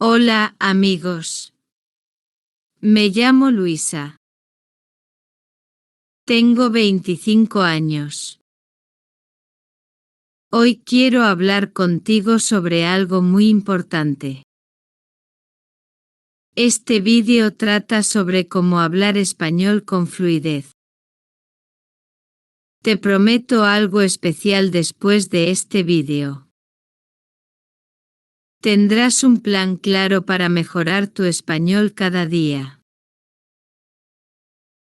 Hola, amigos. Me llamo Luisa. Tengo 25 años. Hoy quiero hablar contigo sobre algo muy importante. Este vídeo trata sobre cómo hablar español con fluidez. Te prometo algo especial después de este vídeo. Tendrás un plan claro para mejorar tu español cada día.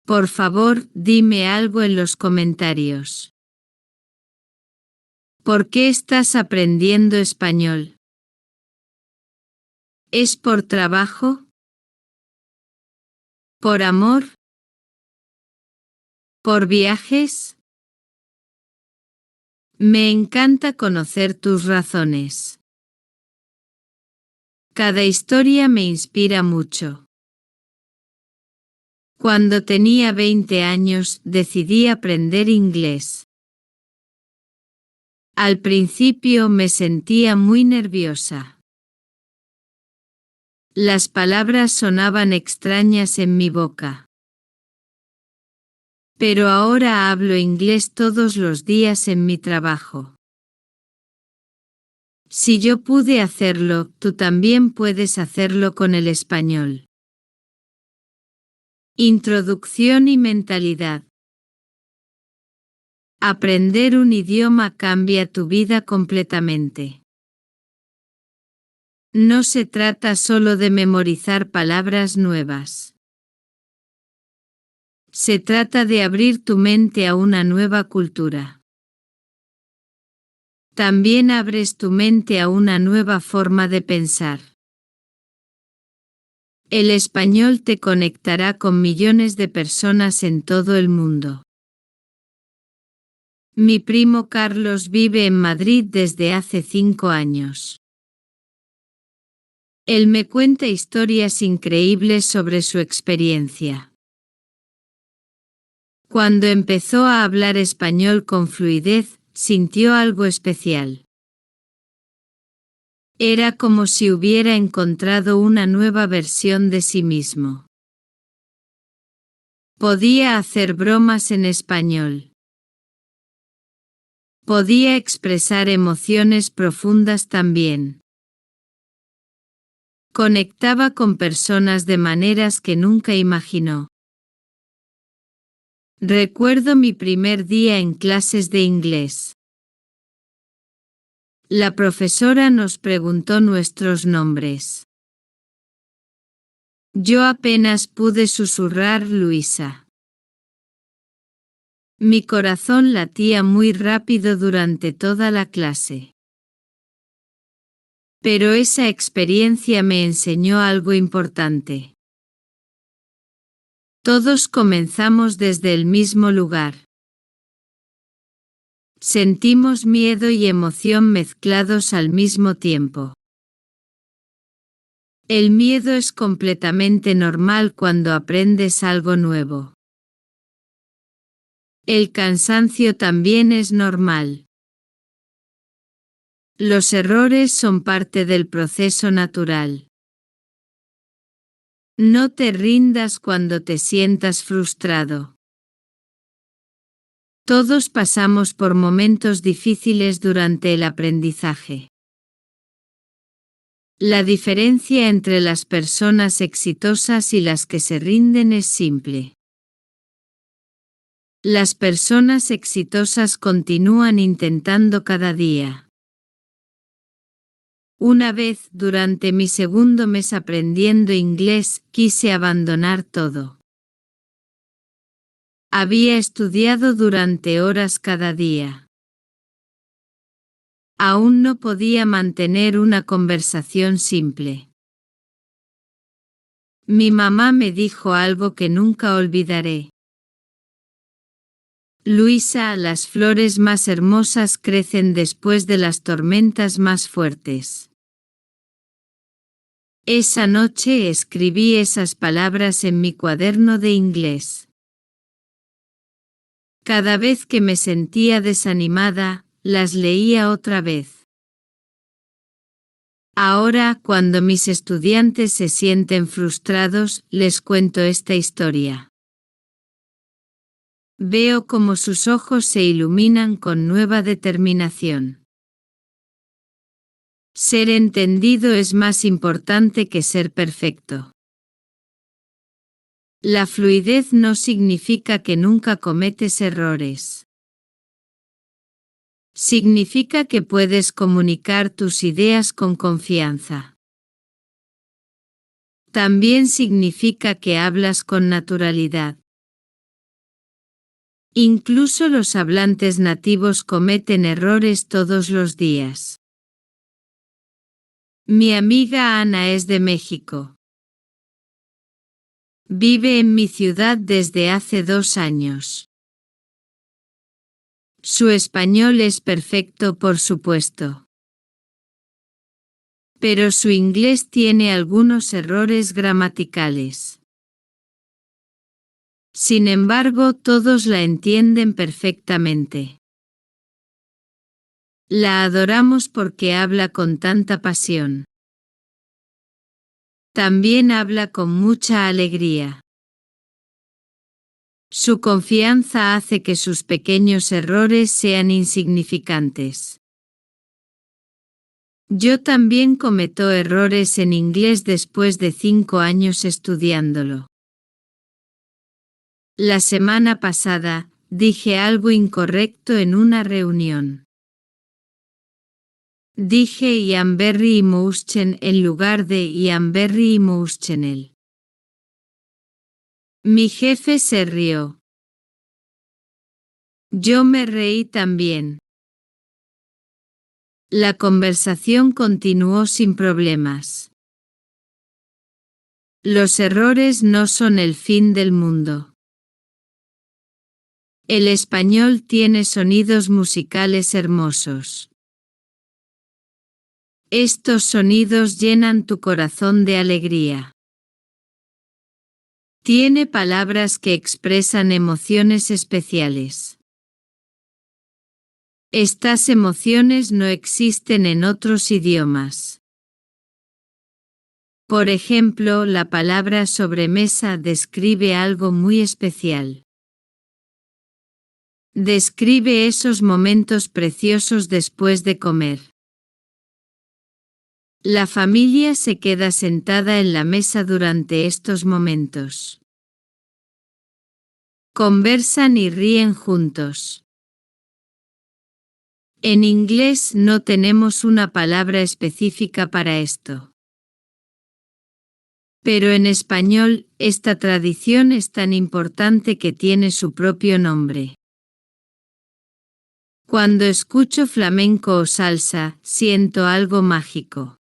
Por favor, dime algo en los comentarios. ¿Por qué estás aprendiendo español? ¿Es por trabajo? ¿Por amor? ¿Por viajes? Me encanta conocer tus razones. Cada historia me inspira mucho. Cuando tenía 20 años, decidí aprender inglés. Al principio me sentía muy nerviosa. Las palabras sonaban extrañas en mi boca. Pero ahora hablo inglés todos los días en mi trabajo. Si yo pude hacerlo, tú también puedes hacerlo con el español. Introducción y mentalidad. Aprender un idioma cambia tu vida completamente. No se trata solo de memorizar palabras nuevas. Se trata de abrir tu mente a una nueva cultura. También abres tu mente a una nueva forma de pensar. El español te conectará con millones de personas en todo el mundo. Mi primo Carlos vive en Madrid desde hace 5 años. Él me cuenta historias increíbles sobre su experiencia. Cuando empezó a hablar español con fluidez, sintió algo especial. Era como si hubiera encontrado una nueva versión de sí mismo. Podía hacer bromas en español. Podía expresar emociones profundas también. Conectaba con personas de maneras que nunca imaginó. Recuerdo mi primer día en clases de inglés. La profesora nos preguntó nuestros nombres. Yo apenas pude susurrar Luisa. Mi corazón latía muy rápido durante toda la clase. Pero esa experiencia me enseñó algo importante. Todos comenzamos desde el mismo lugar. Sentimos miedo y emoción mezclados al mismo tiempo. El miedo es completamente normal cuando aprendes algo nuevo. El cansancio también es normal. Los errores son parte del proceso natural. No te rindas cuando te sientas frustrado. Todos pasamos por momentos difíciles durante el aprendizaje. La diferencia entre las personas exitosas y las que se rinden es simple. Las personas exitosas continúan intentando cada día. Una vez, durante mi segundo mes aprendiendo inglés, quise abandonar todo. Había estudiado durante horas cada día. Aún no podía mantener una conversación simple. Mi mamá me dijo algo que nunca olvidaré. Luisa, las flores más hermosas crecen después de las tormentas más fuertes. Esa noche escribí esas palabras en mi cuaderno de inglés. Cada vez que me sentía desanimada, las leía otra vez. Ahora, cuando mis estudiantes se sienten frustrados, les cuento esta historia. Veo cómo sus ojos se iluminan con nueva determinación. Ser entendido es más importante que ser perfecto. La fluidez no significa que nunca cometes errores. Significa que puedes comunicar tus ideas con confianza. También significa que hablas con naturalidad. Incluso los hablantes nativos cometen errores todos los días. Mi amiga Ana es de México. Vive en mi ciudad desde hace 2 años. Su español es perfecto, por supuesto. Pero su inglés tiene algunos errores gramaticales. Sin embargo, todos la entienden perfectamente. La adoramos porque habla con tanta pasión. También habla con mucha alegría. Su confianza hace que sus pequeños errores sean insignificantes. Yo también cometo errores en inglés después de 5 años estudiándolo. La semana pasada, dije algo incorrecto en una reunión. Dije Ianberry y Mouschen en lugar de Ianberry y Mouschenel. Mi jefe se rió. Yo me reí también. La conversación continuó sin problemas. Los errores no son el fin del mundo. El español tiene sonidos musicales hermosos. Estos sonidos llenan tu corazón de alegría. Tiene palabras que expresan emociones especiales. Estas emociones no existen en otros idiomas. Por ejemplo, la palabra sobremesa describe algo muy especial. Describe esos momentos preciosos después de comer. La familia se queda sentada en la mesa durante estos momentos. Conversan y ríen juntos. En inglés no tenemos una palabra específica para esto. Pero en español, esta tradición es tan importante que tiene su propio nombre. Cuando escucho flamenco o salsa, siento algo mágico.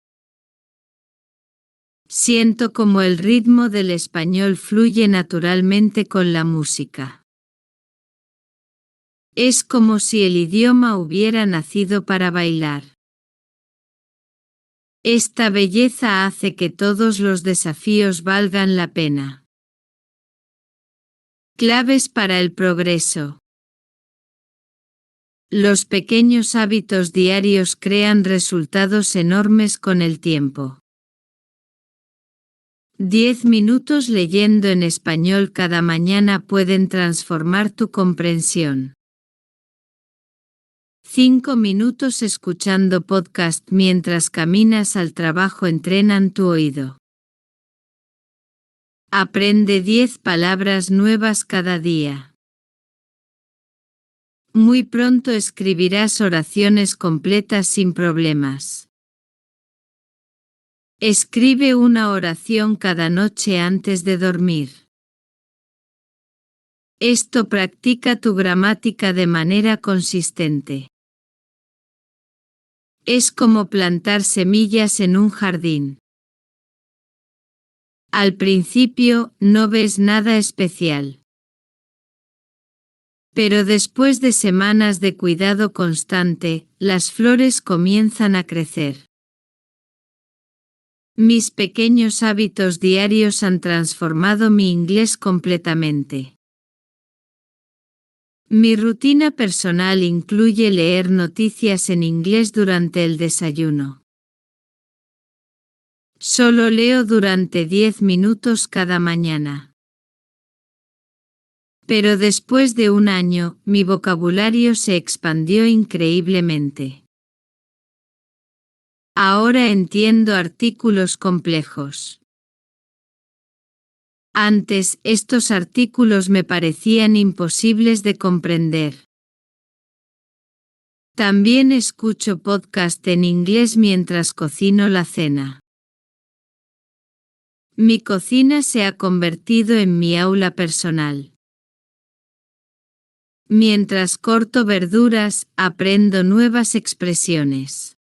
Siento como el ritmo del español fluye naturalmente con la música. Es como si el idioma hubiera nacido para bailar. Esta belleza hace que todos los desafíos valgan la pena. Claves para el progreso. Los pequeños hábitos diarios crean resultados enormes con el tiempo. 10 minutos leyendo en español cada mañana pueden transformar tu comprensión. 5 minutos escuchando podcast mientras caminas al trabajo entrenan tu oído. Aprende 10 palabras nuevas cada día. Muy pronto escribirás oraciones completas sin problemas. Escribe una oración cada noche antes de dormir. Esto practica tu gramática de manera consistente. Es como plantar semillas en un jardín. Al principio, no ves nada especial. Pero después de semanas de cuidado constante, las flores comienzan a crecer. Mis pequeños hábitos diarios han transformado mi inglés completamente. Mi rutina personal incluye leer noticias en inglés durante el desayuno. Solo leo durante 10 minutos cada mañana. Pero después de un año, mi vocabulario se expandió increíblemente. Ahora entiendo artículos complejos. Antes, estos artículos me parecían imposibles de comprender. También escucho podcast en inglés mientras cocino la cena. Mi cocina se ha convertido en mi aula personal. Mientras corto verduras, aprendo nuevas expresiones.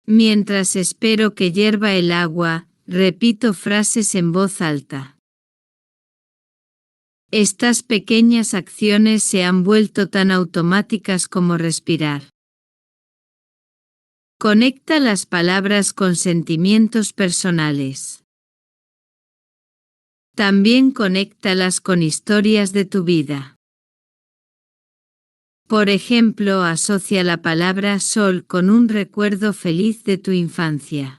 Mientras espero que hierva el agua, repito frases en voz alta. Estas pequeñas acciones se han vuelto tan automáticas como respirar. Conecta las palabras con sentimientos personales. También conéctalas con historias de tu vida. Por ejemplo, asocia la palabra sol con un recuerdo feliz de tu infancia.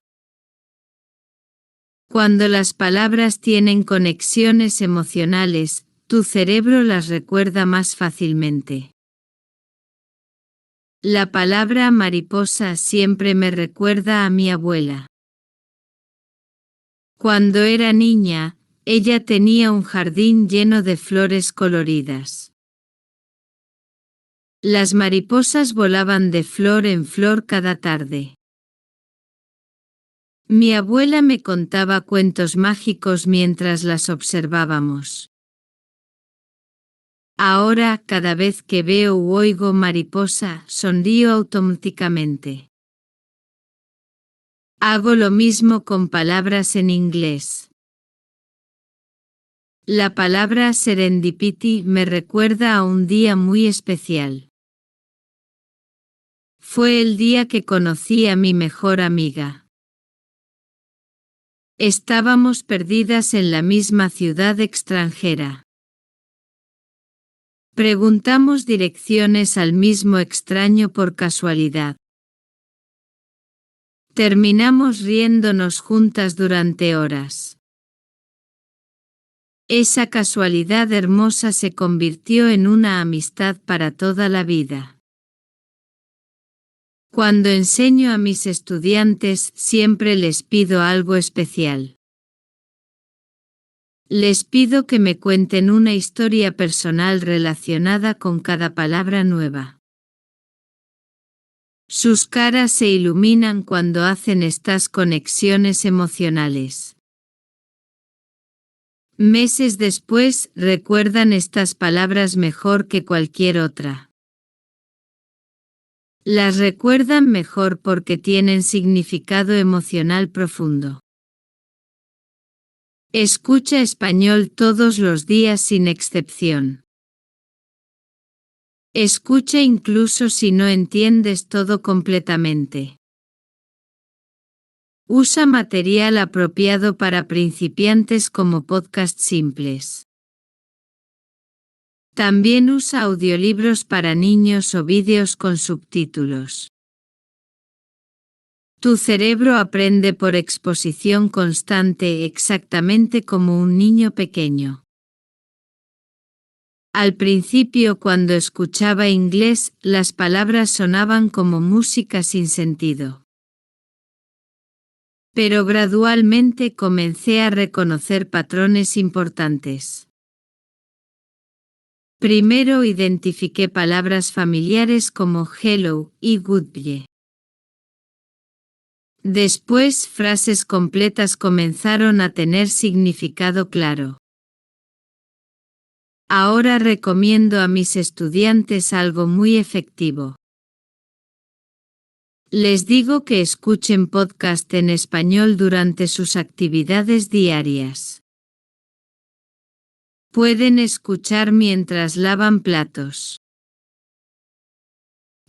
Cuando las palabras tienen conexiones emocionales, tu cerebro las recuerda más fácilmente. La palabra mariposa siempre me recuerda a mi abuela. Cuando era niña, ella tenía un jardín lleno de flores coloridas. Las mariposas volaban de flor en flor cada tarde. Mi abuela me contaba cuentos mágicos mientras las observábamos. Ahora, cada vez que veo u oigo mariposa, sonrío automáticamente. Hago lo mismo con palabras en inglés. La palabra serendipity me recuerda a un día muy especial. Fue el día que conocí a mi mejor amiga. Estábamos perdidas en la misma ciudad extranjera. Preguntamos direcciones al mismo extraño por casualidad. Terminamos riéndonos juntas durante horas. Esa casualidad hermosa se convirtió en una amistad para toda la vida. Cuando enseño a mis estudiantes, siempre les pido algo especial. Les pido que me cuenten una historia personal relacionada con cada palabra nueva. Sus caras se iluminan cuando hacen estas conexiones emocionales. Meses después, recuerdan estas palabras mejor que cualquier otra. Las recuerdan mejor porque tienen significado emocional profundo. Escucha español todos los días sin excepción. Escucha incluso si no entiendes todo completamente. Usa material apropiado para principiantes como podcasts simples. También usa audiolibros para niños o vídeos con subtítulos. Tu cerebro aprende por exposición constante exactamente como un niño pequeño. Al principio, cuando escuchaba inglés, las palabras sonaban como música sin sentido. Pero gradualmente comencé a reconocer patrones importantes. Primero identifiqué palabras familiares como hello y goodbye. Después, frases completas comenzaron a tener significado claro. Ahora recomiendo a mis estudiantes algo muy efectivo. Les digo que escuchen podcast en español durante sus actividades diarias. Pueden escuchar mientras lavan platos.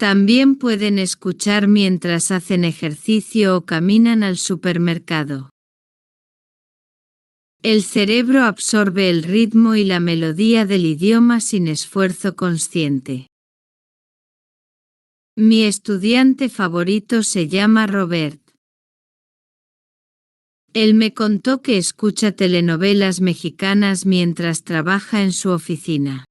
También pueden escuchar mientras hacen ejercicio o caminan al supermercado. El cerebro absorbe el ritmo y la melodía del idioma sin esfuerzo consciente. Mi estudiante favorito se llama Robert. Él me contó que escucha telenovelas mexicanas mientras trabaja en su oficina.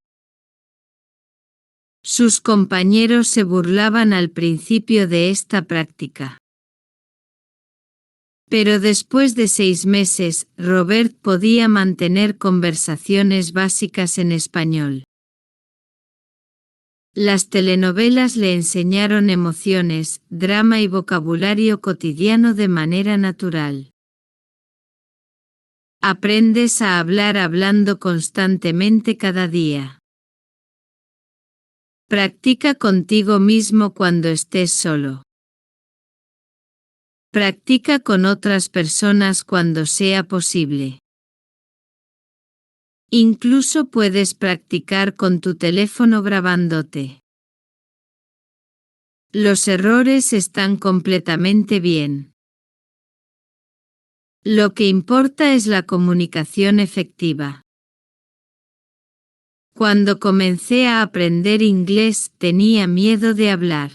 Sus compañeros se burlaban al principio de esta práctica. Pero después de 6 meses, Robert podía mantener conversaciones básicas en español. Las telenovelas le enseñaron emociones, drama y vocabulario cotidiano de manera natural. Aprendes a hablar hablando constantemente cada día. Practica contigo mismo cuando estés solo. Practica con otras personas cuando sea posible. Incluso puedes practicar con tu teléfono grabándote. Los errores están completamente bien. Lo que importa es la comunicación efectiva. Cuando comencé a aprender inglés, tenía miedo de hablar.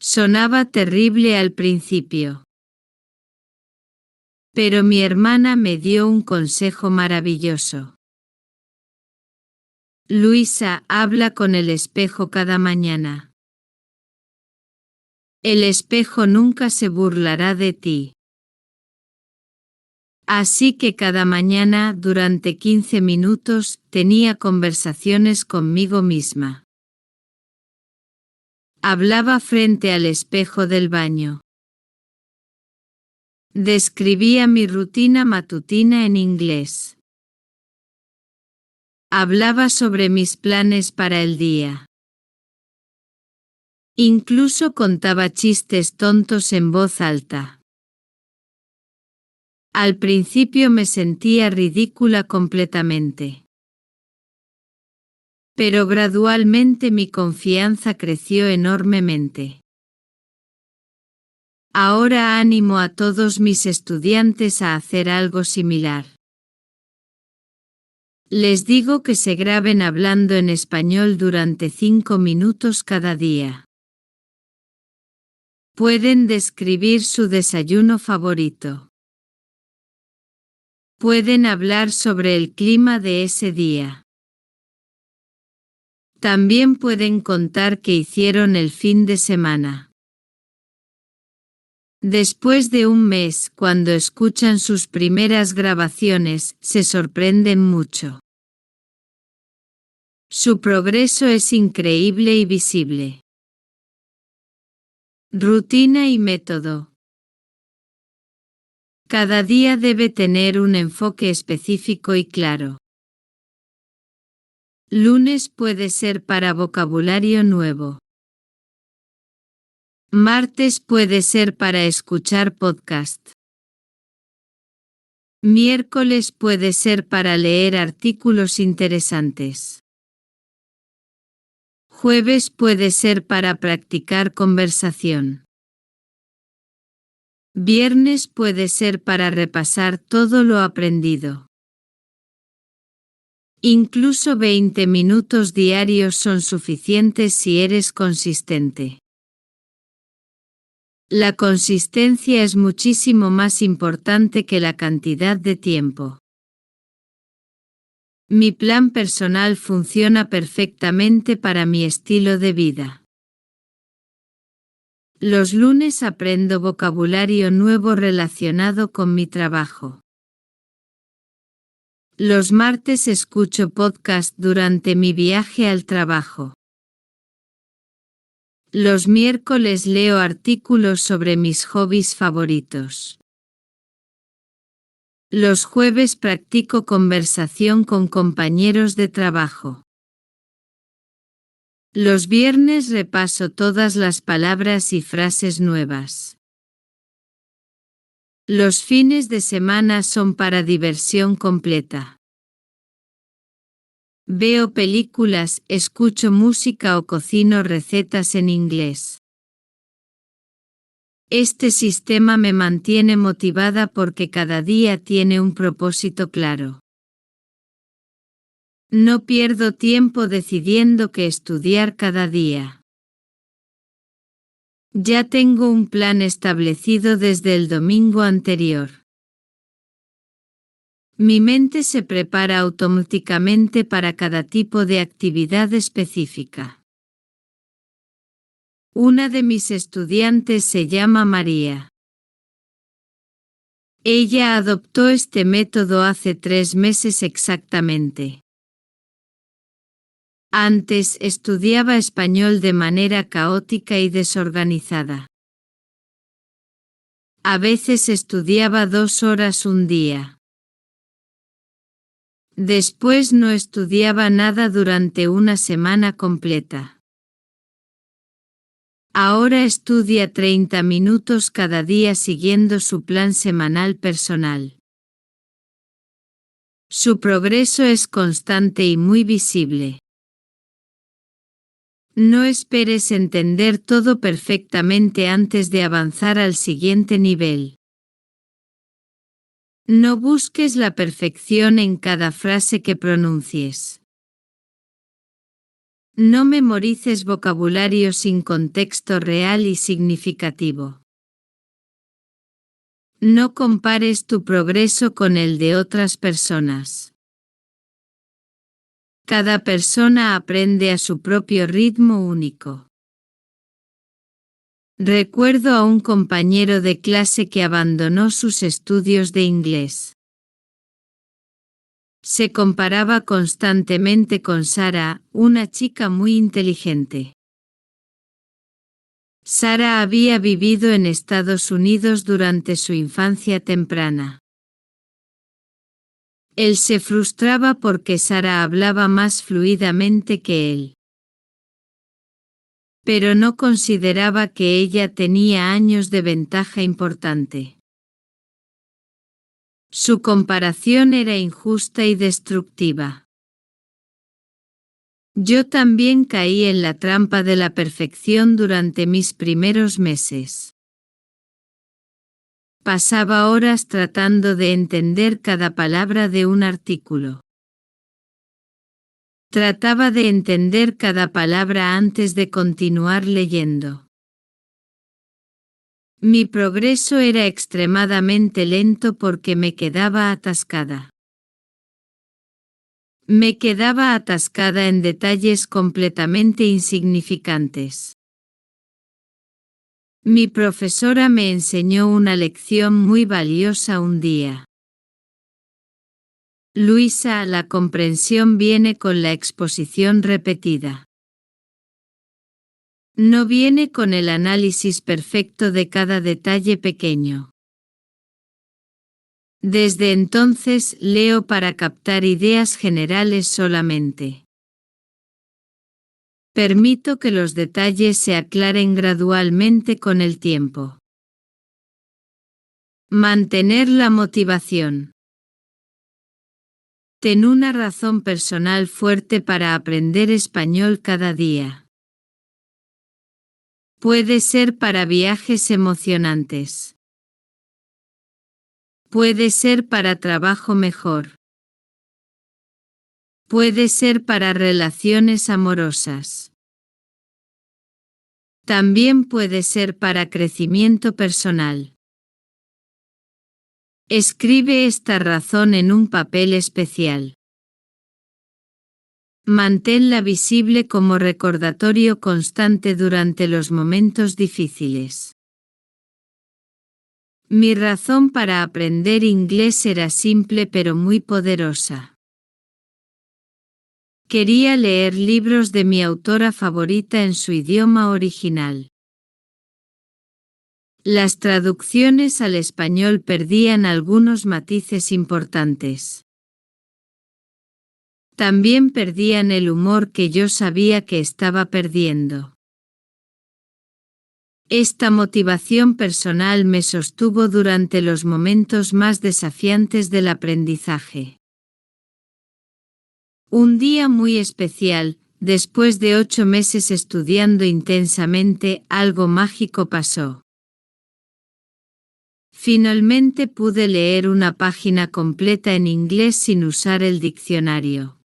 Sonaba terrible al principio. Pero mi hermana me dio un consejo maravilloso. Luisa, habla con el espejo cada mañana. El espejo nunca se burlará de ti. Así que cada mañana, durante 15 minutos, tenía conversaciones conmigo misma. Hablaba frente al espejo del baño. Describía mi rutina matutina en inglés. Hablaba sobre mis planes para el día. Incluso contaba chistes tontos en voz alta. Al principio me sentía ridícula completamente. Pero gradualmente mi confianza creció enormemente. Ahora animo a todos mis estudiantes a hacer algo similar. Les digo que se graben hablando en español durante 5 minutos cada día. Pueden describir su desayuno favorito. Pueden hablar sobre el clima de ese día. También pueden contar qué hicieron el fin de semana. Después de un mes, cuando escuchan sus primeras grabaciones, se sorprenden mucho. Su progreso es increíble y visible. Rutina y método. Cada día debe tener un enfoque específico y claro. Lunes puede ser para vocabulario nuevo. Martes puede ser para escuchar podcast. Miércoles puede ser para leer artículos interesantes. Jueves puede ser para practicar conversación. Viernes puede ser para repasar todo lo aprendido. Incluso 20 minutos diarios son suficientes si eres consistente. La consistencia es muchísimo más importante que la cantidad de tiempo. Mi plan personal funciona perfectamente para mi estilo de vida. Los lunes aprendo vocabulario nuevo relacionado con mi trabajo. Los martes escucho podcast durante mi viaje al trabajo. Los miércoles leo artículos sobre mis hobbies favoritos. Los jueves practico conversación con compañeros de trabajo. Los viernes repaso todas las palabras y frases nuevas. Los fines de semana son para diversión completa. Veo películas, escucho música o cocino recetas en inglés. Este sistema me mantiene motivada porque cada día tiene un propósito claro. No pierdo tiempo decidiendo qué estudiar cada día. Ya tengo un plan establecido desde el domingo anterior. Mi mente se prepara automáticamente para cada tipo de actividad específica. Una de mis estudiantes se llama María. Ella adoptó este método hace 3 meses exactamente. Antes estudiaba español de manera caótica y desorganizada. A veces estudiaba 2 horas un día. Después no estudiaba nada durante una semana completa. Ahora estudia 30 minutos cada día siguiendo su plan semanal personal. Su progreso es constante y muy visible. No esperes entender todo perfectamente antes de avanzar al siguiente nivel. No busques la perfección en cada frase que pronuncies. No memorices vocabulario sin contexto real y significativo. No compares tu progreso con el de otras personas. Cada persona aprende a su propio ritmo único. Recuerdo a un compañero de clase que abandonó sus estudios de inglés. Se comparaba constantemente con Sara, una chica muy inteligente. Sara había vivido en Estados Unidos durante su infancia temprana. Él se frustraba porque Sara hablaba más fluidamente que él. Pero no consideraba que ella tenía años de ventaja importante. Su comparación era injusta y destructiva. Yo también caí en la trampa de la perfección durante mis primeros meses. Pasaba horas tratando de entender cada palabra de un artículo. Trataba de entender cada palabra antes de continuar leyendo. Mi progreso era extremadamente lento porque me quedaba atascada. Me quedaba atascada en detalles completamente insignificantes. Mi profesora me enseñó una lección muy valiosa un día. Luisa, la comprensión viene con la exposición repetida. No viene con el análisis perfecto de cada detalle pequeño. Desde entonces leo para captar ideas generales solamente. Permito que los detalles se aclaren gradualmente con el tiempo. Mantener la motivación. Ten una razón personal fuerte para aprender español cada día. Puede ser para viajes emocionantes. Puede ser para trabajo mejor. Puede ser para relaciones amorosas. También puede ser para crecimiento personal. Escribe esta razón en un papel especial. Manténla visible como recordatorio constante durante los momentos difíciles. Mi razón para aprender inglés era simple pero muy poderosa. Quería leer libros de mi autora favorita en su idioma original. Las traducciones al español perdían algunos matices importantes. También perdían el humor que yo sabía que estaba perdiendo. Esta motivación personal me sostuvo durante los momentos más desafiantes del aprendizaje. Un día muy especial, después de 8 meses estudiando intensamente, algo mágico pasó. Finalmente pude leer una página completa en inglés sin usar el diccionario.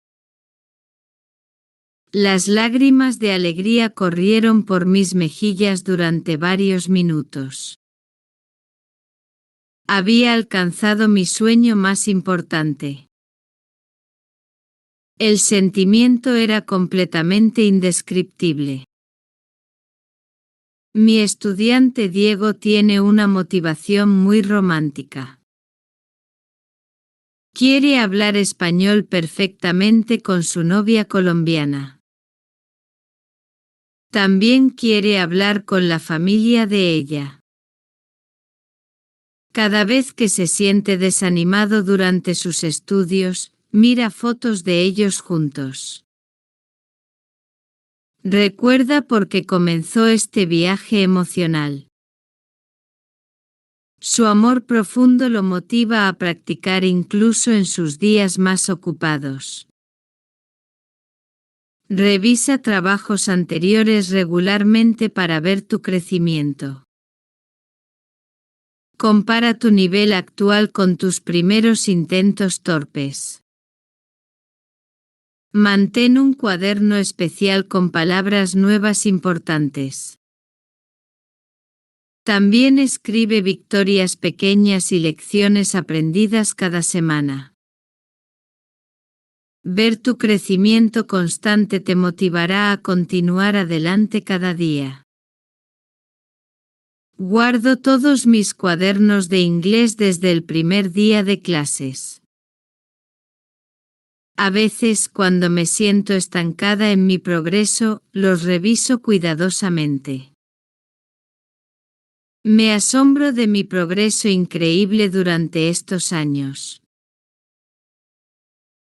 Las lágrimas de alegría corrieron por mis mejillas durante varios minutos. Había alcanzado mi sueño más importante. El sentimiento era completamente indescriptible. Mi estudiante Diego tiene una motivación muy romántica. Quiere hablar español perfectamente con su novia colombiana. También quiere hablar con la familia de ella. Cada vez que se siente desanimado durante sus estudios, mira fotos de ellos juntos. Recuerda por qué comenzó este viaje emocional. Su amor profundo lo motiva a practicar incluso en sus días más ocupados. Revisa trabajos anteriores regularmente para ver tu crecimiento. Compara tu nivel actual con tus primeros intentos torpes. Mantén un cuaderno especial con palabras nuevas importantes. También escribe victorias pequeñas y lecciones aprendidas cada semana. Ver tu crecimiento constante te motivará a continuar adelante cada día. Guardo todos mis cuadernos de inglés desde el primer día de clases. A veces, cuando me siento estancada en mi progreso, los reviso cuidadosamente. Me asombro de mi progreso increíble durante estos años.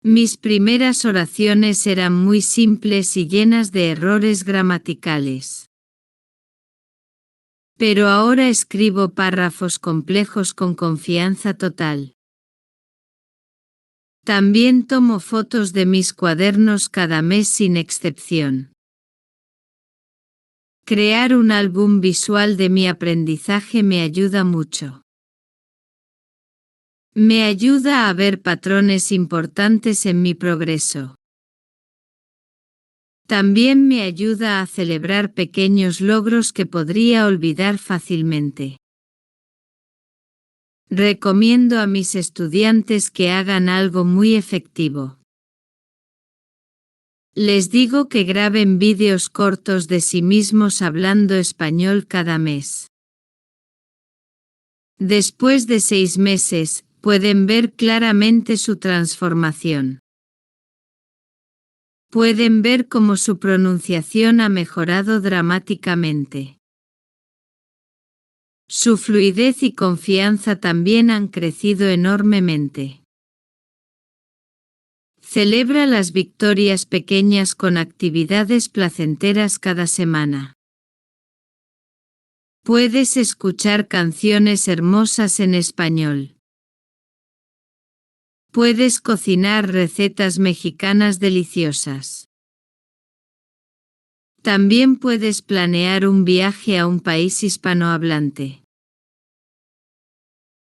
Mis primeras oraciones eran muy simples y llenas de errores gramaticales. Pero ahora escribo párrafos complejos con confianza total. También tomo fotos de mis cuadernos cada mes sin excepción. Crear un álbum visual de mi aprendizaje me ayuda mucho. Me ayuda a ver patrones importantes en mi progreso. También me ayuda a celebrar pequeños logros que podría olvidar fácilmente. Recomiendo a mis estudiantes que hagan algo muy efectivo. Les digo que graben vídeos cortos de sí mismos hablando español cada mes. Después de 6 meses, pueden ver claramente su transformación. Pueden ver cómo su pronunciación ha mejorado dramáticamente. Su fluidez y confianza también han crecido enormemente. Celebra las victorias pequeñas con actividades placenteras cada semana. Puedes escuchar canciones hermosas en español. Puedes cocinar recetas mexicanas deliciosas. También puedes planear un viaje a un país hispanohablante.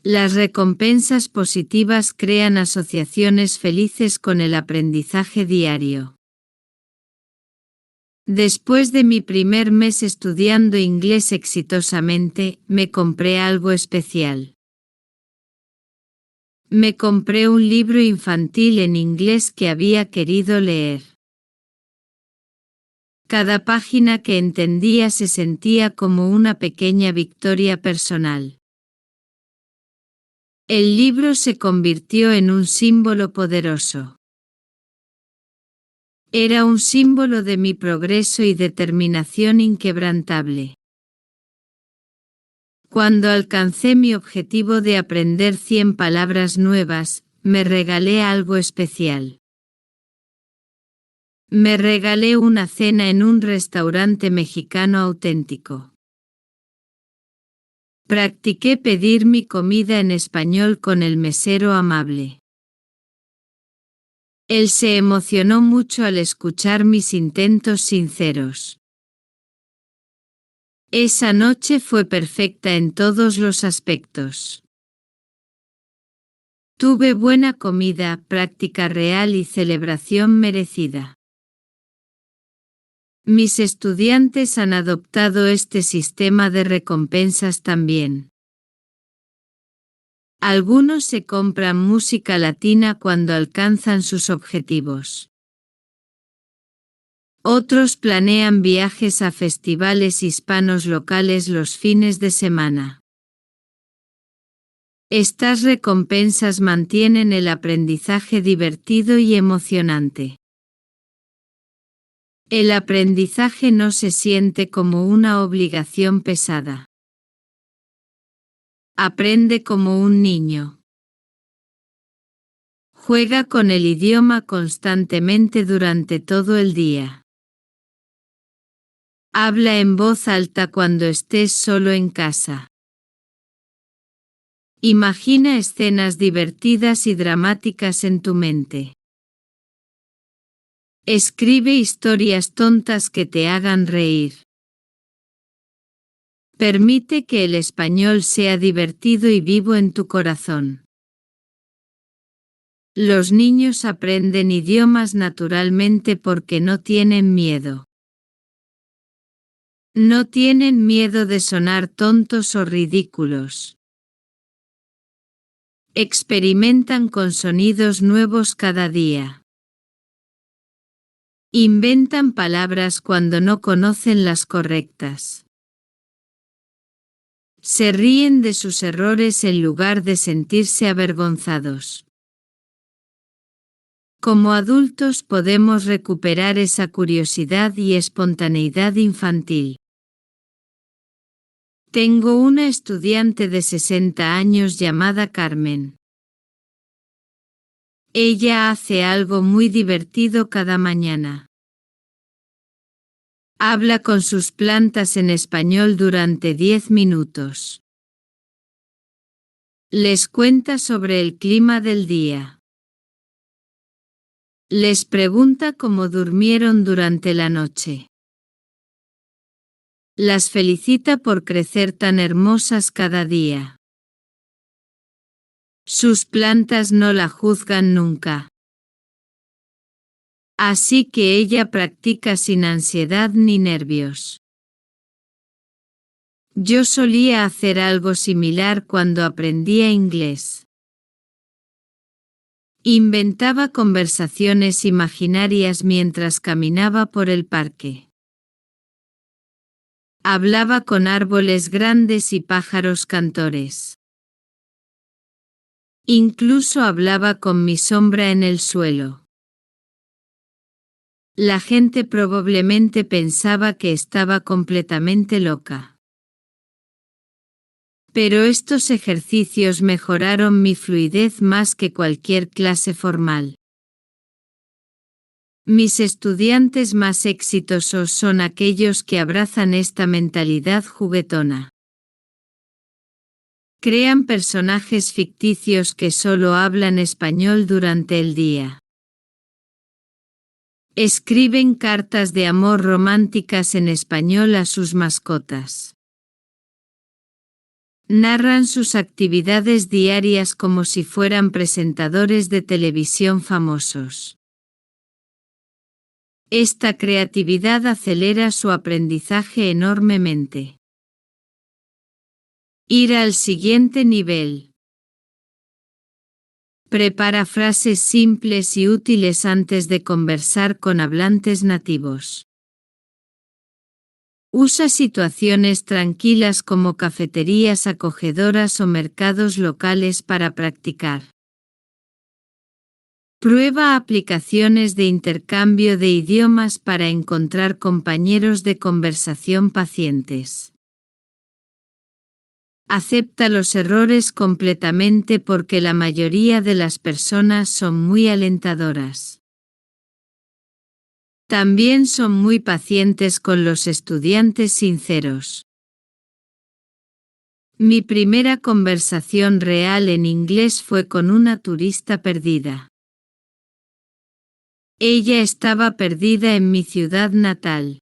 Las recompensas positivas crean asociaciones felices con el aprendizaje diario. Después de mi primer mes estudiando inglés exitosamente, me compré algo especial. Me compré un libro infantil en inglés que había querido leer. Cada página que entendía se sentía como una pequeña victoria personal. El libro se convirtió en un símbolo poderoso. Era un símbolo de mi progreso y determinación inquebrantable. Cuando alcancé mi objetivo de aprender 100 palabras nuevas, me regalé algo especial. Me regalé una cena en un restaurante mexicano auténtico. Practiqué pedir mi comida en español con el mesero amable. Él se emocionó mucho al escuchar mis intentos sinceros. Esa noche fue perfecta en todos los aspectos. Tuve buena comida, práctica real y celebración merecida. Mis estudiantes han adoptado este sistema de recompensas también. Algunos se compran música latina cuando alcanzan sus objetivos. Otros planean viajes a festivales hispanos locales los fines de semana. Estas recompensas mantienen el aprendizaje divertido y emocionante. El aprendizaje no se siente como una obligación pesada. Aprende como un niño. Juega con el idioma constantemente durante todo el día. Habla en voz alta cuando estés solo en casa. Imagina escenas divertidas y dramáticas en tu mente. Escribe historias tontas que te hagan reír. Permite que el español sea divertido y vivo en tu corazón. Los niños aprenden idiomas naturalmente porque no tienen miedo. No tienen miedo de sonar tontos o ridículos. Experimentan con sonidos nuevos cada día. Inventan palabras cuando no conocen las correctas. Se ríen de sus errores en lugar de sentirse avergonzados. Como adultos podemos recuperar esa curiosidad y espontaneidad infantil. Tengo una estudiante de 60 años llamada Carmen. Ella hace algo muy divertido cada mañana. Habla con sus plantas en español durante 10 minutos. Les cuenta sobre el clima del día. Les pregunta cómo durmieron durante la noche. Las felicita por crecer tan hermosas cada día. Sus plantas no la juzgan nunca. Así que ella practica sin ansiedad ni nervios. Yo solía hacer algo similar cuando aprendía inglés. Inventaba conversaciones imaginarias mientras caminaba por el parque. Hablaba con árboles grandes y pájaros cantores. Incluso hablaba con mi sombra en el suelo. La gente probablemente pensaba que estaba completamente loca. Pero estos ejercicios mejoraron mi fluidez más que cualquier clase formal. Mis estudiantes más exitosos son aquellos que abrazan esta mentalidad juguetona. Crean personajes ficticios que solo hablan español durante el día. Escriben cartas de amor románticas en español a sus mascotas. Narran sus actividades diarias como si fueran presentadores de televisión famosos. Esta creatividad acelera su aprendizaje enormemente. Ir al siguiente nivel. Prepara frases simples y útiles antes de conversar con hablantes nativos. Usa situaciones tranquilas como cafeterías acogedoras o mercados locales para practicar. Prueba aplicaciones de intercambio de idiomas para encontrar compañeros de conversación pacientes. Acepta los errores completamente porque la mayoría de las personas son muy alentadoras. También son muy pacientes con los estudiantes sinceros. Mi primera conversación real en inglés fue con una turista perdida. Ella estaba perdida en mi ciudad natal.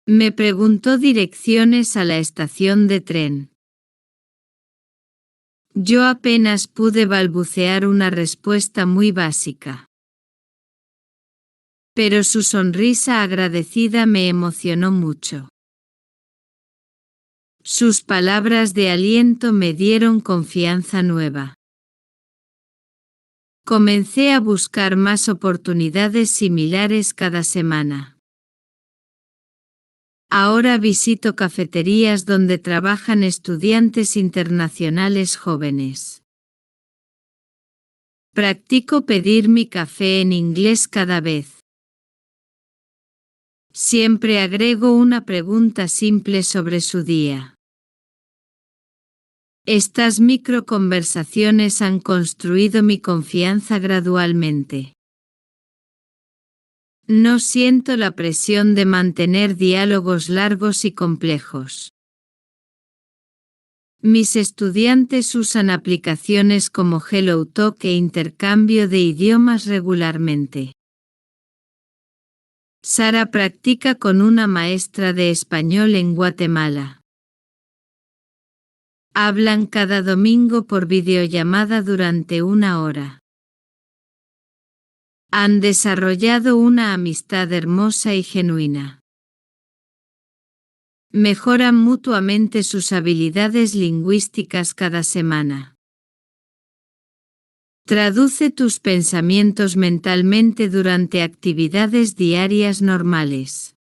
Me preguntó direcciones a la estación de tren. Yo apenas pude balbucear una respuesta muy básica. pero su sonrisa agradecida me emocionó mucho. Sus palabras de aliento me dieron confianza nueva. Comencé a buscar más oportunidades similares cada semana. Ahora visito cafeterías donde trabajan estudiantes internacionales jóvenes. Practico pedir mi café en inglés cada vez. Siempre agrego una pregunta simple sobre su día. Estas microconversaciones han construido mi confianza gradualmente. No siento la presión de mantener diálogos largos y complejos. Mis estudiantes usan aplicaciones como HelloTalk e intercambio de idiomas regularmente. Sara practica con una maestra de español en Guatemala. Hablan cada domingo por videollamada durante 1 hora. Han desarrollado una amistad hermosa y genuina. Mejoran mutuamente sus habilidades lingüísticas cada semana. Traduce tus pensamientos mentalmente durante actividades diarias normales.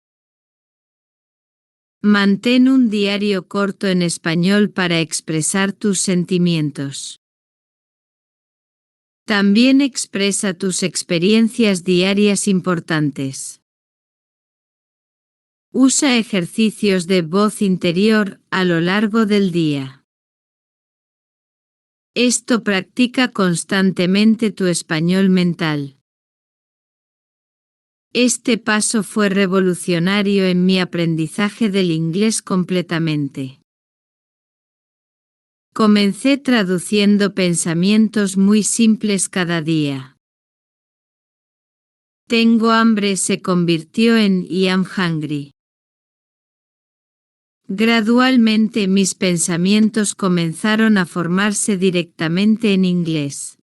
Mantén un diario corto en español para expresar tus sentimientos. También expresa tus experiencias diarias importantes. Usa ejercicios de voz interior a lo largo del día. Esto practica constantemente tu español mental. Este paso fue revolucionario en mi aprendizaje del inglés completamente. Comencé traduciendo pensamientos muy simples cada día. Tengo hambre se convirtió en I am hungry. Gradualmente mis pensamientos comenzaron a formarse directamente en inglés.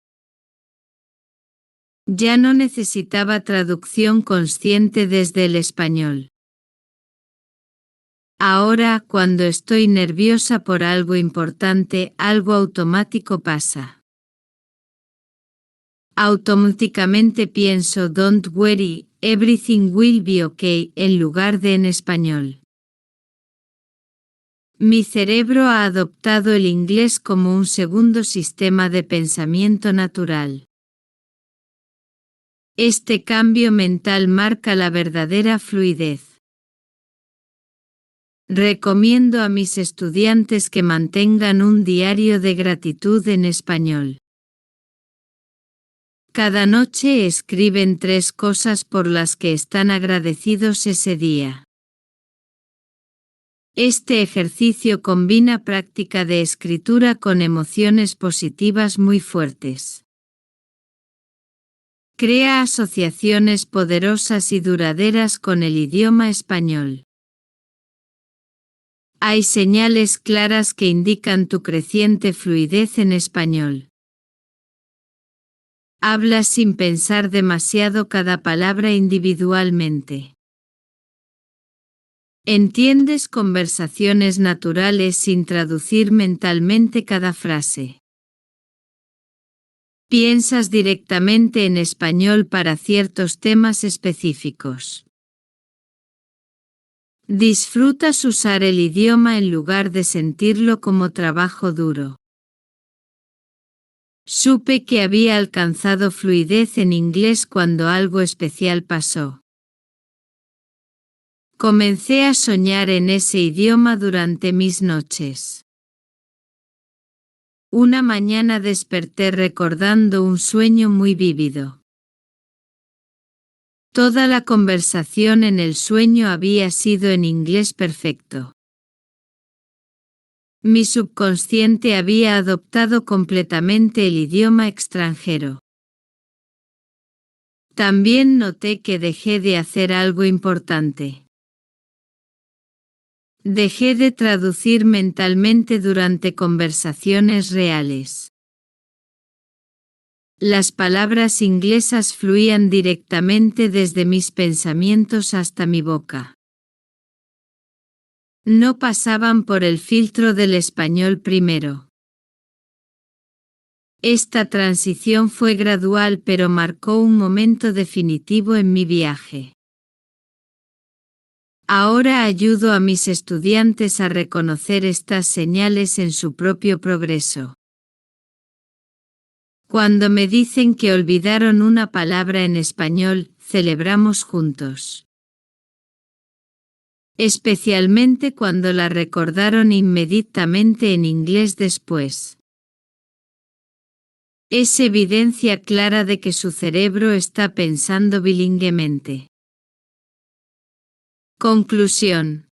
Ya no necesitaba traducción consciente desde el español. Ahora, cuando estoy nerviosa por algo importante, algo automático pasa. Automáticamente pienso "Don't worry, everything will be okay" en lugar de en español. Mi cerebro ha adoptado el inglés como un segundo sistema de pensamiento natural. Este cambio mental marca la verdadera fluidez. Recomiendo a mis estudiantes que mantengan un diario de gratitud en español. Cada noche escriben 3 cosas por las que están agradecidos ese día. Este ejercicio combina práctica de escritura con emociones positivas muy fuertes. Crea asociaciones poderosas y duraderas con el idioma español. Hay señales claras que indican tu creciente fluidez en español. Hablas sin pensar demasiado cada palabra individualmente. Entiendes conversaciones naturales sin traducir mentalmente cada frase. Piensas directamente en español para ciertos temas específicos. Disfrutas usar el idioma en lugar de sentirlo como trabajo duro. Supe que había alcanzado fluidez en inglés cuando algo especial pasó. Comencé a soñar en ese idioma durante mis noches. Una mañana desperté recordando un sueño muy vívido. Toda la conversación en el sueño había sido en inglés perfecto. Mi subconsciente había adoptado completamente el idioma extranjero. También noté que dejé de hacer algo importante. Dejé de traducir mentalmente durante conversaciones reales. Las palabras inglesas fluían directamente desde mis pensamientos hasta mi boca. No pasaban por el filtro del español primero. Esta transición fue gradual pero marcó un momento definitivo en mi viaje. Ahora ayudo a mis estudiantes a reconocer estas señales en su propio progreso. Cuando me dicen que olvidaron una palabra en español, celebramos juntos. Especialmente cuando la recordaron inmediatamente en inglés después. Es evidencia clara de que su cerebro está pensando bilingüemente. Conclusión.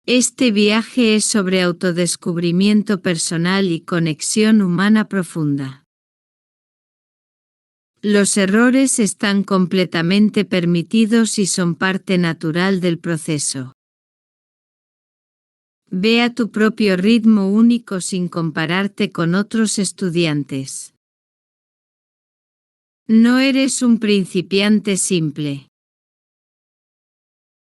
Este viaje es sobre autodescubrimiento personal y conexión humana profunda. Los errores están completamente permitidos y son parte natural del proceso. Ve a tu propio ritmo único sin compararte con otros estudiantes. No eres un principiante simple.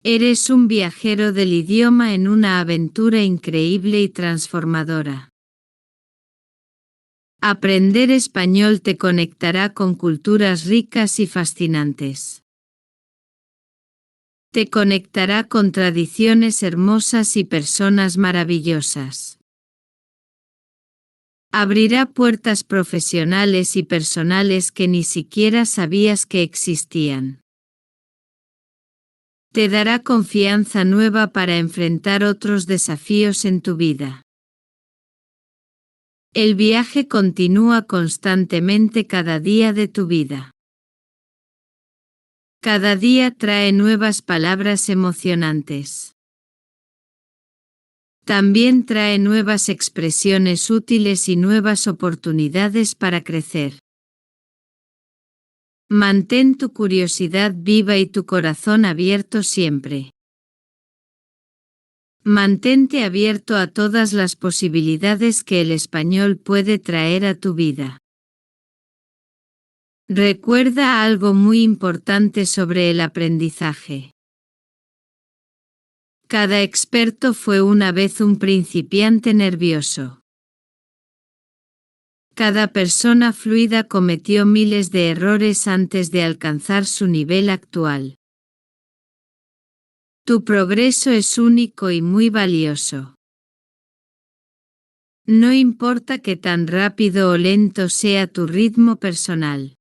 Eres un viajero del idioma en una aventura increíble y transformadora. Aprender español te conectará con culturas ricas y fascinantes. Te conectará con tradiciones hermosas y personas maravillosas. Abrirá puertas profesionales y personales que ni siquiera sabías que existían. Te dará confianza nueva para enfrentar otros desafíos en tu vida. El viaje continúa constantemente cada día de tu vida. Cada día trae nuevas palabras emocionantes. También trae nuevas expresiones útiles y nuevas oportunidades para crecer. Mantén tu curiosidad viva y tu corazón abierto siempre. Mantente abierto a todas las posibilidades que el español puede traer a tu vida. Recuerda algo muy importante sobre el aprendizaje. Cada experto fue una vez un principiante nervioso. Cada persona fluida cometió miles de errores antes de alcanzar su nivel actual. Tu progreso es único y muy valioso. No importa que tan rápido o lento sea tu ritmo personal.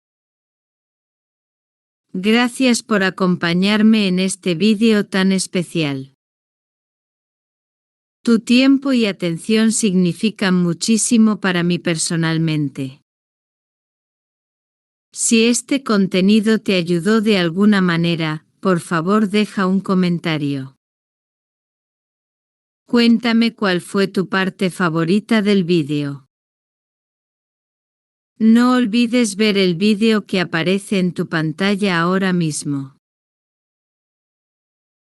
Gracias por acompañarme en este vídeo tan especial. Tu tiempo y atención significan muchísimo para mí personalmente. Si este contenido te ayudó de alguna manera, por favor deja un comentario. Cuéntame cuál fue tu parte favorita del vídeo. No olvides ver el vídeo que aparece en tu pantalla ahora mismo.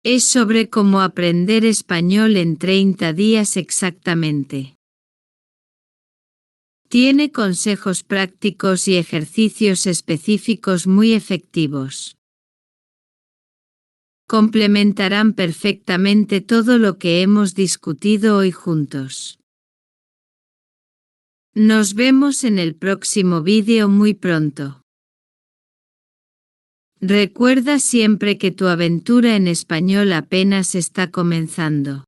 Es sobre cómo aprender español en 30 días exactamente. Tiene consejos prácticos y ejercicios específicos muy efectivos. Complementarán perfectamente todo lo que hemos discutido hoy juntos. Nos vemos en el próximo vídeo muy pronto. Recuerda siempre que tu aventura en español apenas está comenzando.